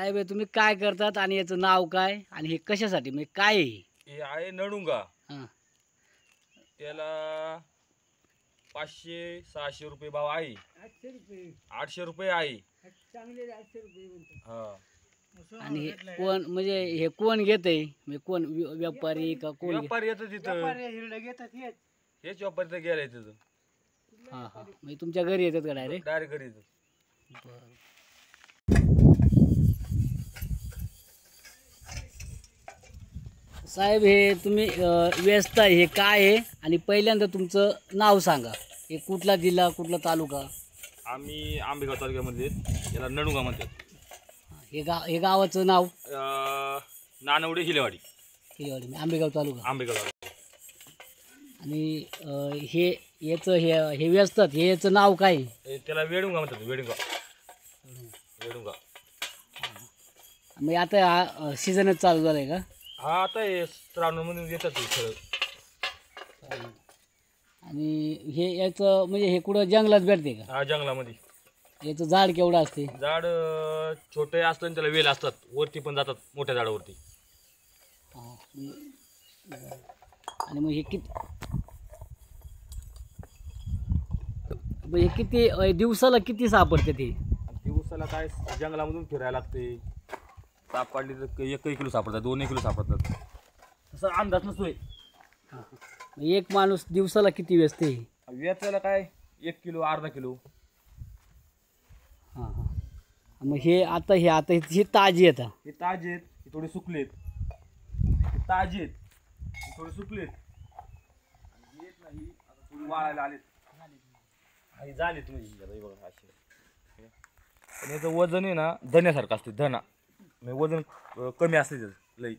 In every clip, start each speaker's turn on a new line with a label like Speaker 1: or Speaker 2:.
Speaker 1: साहेब तुम्ही काय करतात आणि याचं नाव काय आणि हे कशासाठी म्हणजे काय आहे
Speaker 2: हे आहे नडुंगा.
Speaker 1: हां
Speaker 2: त्याला 500-600 रुपये भाव आहे. 800 रुपये आहे. हा.
Speaker 1: आणि हे कोण म्हणजे हे कोण घेतंय म्हणजे कोण व्यापारी का कोण
Speaker 2: व्यापारी येतं तिथं. हेच व्यापारी तर गेलाय तिथं.
Speaker 1: हां हां म्हणजे तुमच्या घरी येतात का डायरेक्ट?
Speaker 2: डायरेक्ट घरी येतं.
Speaker 1: साहेब हे तुम्ही व्यस्त आहे हे काय आहे आणि पहिल्यांदा तुमचं नाव सांगा. हे कुठला जिल्हा कुठला तालुका?
Speaker 2: आम्ही आंबेगाव तालुक्यामधले याला नडुंगा म्हणतात.
Speaker 1: हे गावाचं नाव?
Speaker 2: नानवडे हिलेवाडी.
Speaker 1: हिलेवाडी आंबेगाव तालुका.
Speaker 2: आंबेगाव तालुका.
Speaker 1: आणि हे याचं हे व्यस्तात हे याचं नाव काय?
Speaker 2: त्याला वेडुंगा म्हणतात. वेडुंगा. वेडुंगा.
Speaker 1: मग आता हा सीझनच चालू झाला आहे का?
Speaker 2: हा आता हे श्रावणामधून येतात ते खरं.
Speaker 1: आणि हे याचं म्हणजे हे कुठं जंगलात भेटते का?
Speaker 2: हा जंगलामध्ये.
Speaker 1: याचं झाड केवढं असते?
Speaker 2: झाड छोटे असतं आणि त्याला वेल असतात. वरती पण जातात मोठ्या झाडावरती.
Speaker 1: आणि मग हे किती दिवसाला किती सापडते ते?
Speaker 2: दिवसाला काय जंगलामधून फिरायला लागते. सापडली तर 1 किलो सापडतात, 2 किलो सापडतात. तसा अंदाज नसतोय.
Speaker 1: एक माणूस दिवसाला किती वेचते?
Speaker 2: वेचायला काय 1 किलो अर्धा किलो.
Speaker 1: हां हां. मग हे आता ही ताजी आहेत.
Speaker 2: हे ताजे आहेत, हे थोडे सुकलेत. हे ताजे आहेत, हे थोडे सुकलेत. आणि येत नाही आता थोडी वाळायला आलेत. आणि झालेत म्हणजे बघा असे. पण याचं वजन आहे ना धन्यासारखं असते. धना म्हणजे वजन कमी असते त्याचं लई.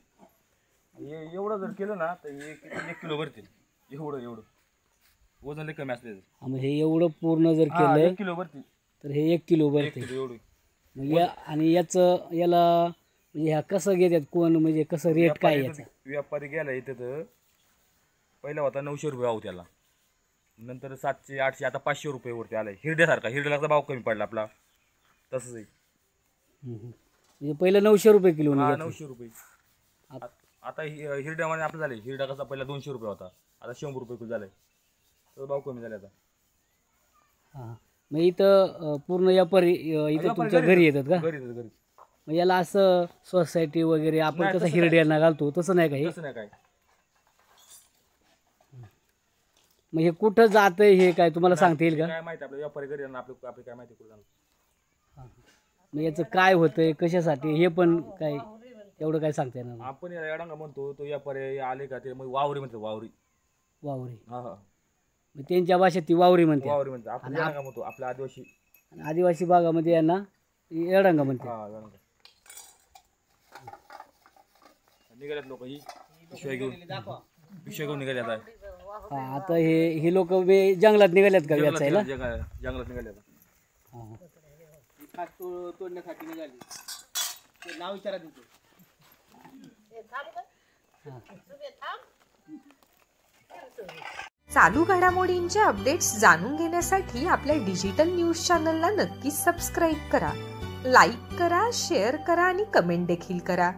Speaker 2: हे एवढं जर केलं ना तर हे 1 किलो भरतील. एवढं वजन लई कमी असते त्याचं.
Speaker 1: मग हे एवढं पूर्ण जर केलं
Speaker 2: 1 किलो भरतील.
Speaker 1: तर हे 1 किलो
Speaker 2: 1
Speaker 1: भरते.
Speaker 2: किलो एवढं.
Speaker 1: मग आणि याला म्हणजे ह्या कसं घेतात कोण म्हणजे कसं रेट काय याचा?
Speaker 2: व्यापारी गेला इथे तर पहिला होता 900 रुपये भाव त्याला. नंतर 700-800 आता 500 रुपये वरती आलाय. हिरड्यासारखा. हिरड्याला भाव कमी पडला आपला. तसंच आहे.
Speaker 1: म्हणजे पहिलं 900 रुपये किलो.
Speaker 2: 900 रुपये. आता हिरड्यामध्ये आपलं झाले. हिरडा कसा पहिला 200 रुपये होता, आता 100 रुपये किलो झालाय. तर भाव कमी झाले आता.
Speaker 1: हां मग इथं पूर्ण व्यापारी इथं तुमच्या घरी येतात का?
Speaker 2: घरी.
Speaker 1: मग याला असं सोसायटी वगैरे आपण कसं हिरड्यांना घालतो तसं नाही का?
Speaker 2: तसं नाही काय.
Speaker 1: मग हे कुठं जातंय हे काय तुम्हाला सांगता येईल का?
Speaker 2: काय माहिती आपल्या व्यापारी घरी आपले काय माहिती कुठं जाणार.
Speaker 1: मग याचं काय होतंय कशासाठी हे पण काय एवढं काय सांगता येणार?
Speaker 2: आपण याला एडांगा म्हणतो. तो व्यापारी आले का ते मग वावरी म्हणतो. वावरी. हा हा.
Speaker 1: मग त्यांच्या भाषेत ती वावरी म्हणते.
Speaker 2: वावरी म्हणतो. आपण एडांगा म्हणतो. आपल्या आदिवासी.
Speaker 1: आदिवासी भागामध्ये यांना एडांगा म्हणते.
Speaker 2: हा एडांगा. निघाल्यात लोक ही पिशव्या घेऊन निघाल्यात आहे.
Speaker 1: हा आता हे लोक जंगलात निघाल्यात का वेचायला?
Speaker 2: जंगलात निघाल्यात.
Speaker 1: तोडण्यासाठी निघाली. नाव विचारा तिथे.
Speaker 3: चालू घडामोडींचे अपडेट्स जाणून घेण्यासाठी आपल्या डिजिटल न्यूज चॅनलला नक्कीच सबस्क्राईब करा. लाईक करा, शेअर करा आणि कमेंट देखील करा.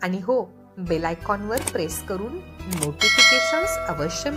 Speaker 3: आणि हो, बेल आयकॉनवर प्रेस करून नोटिफिकेशन्स अवश्य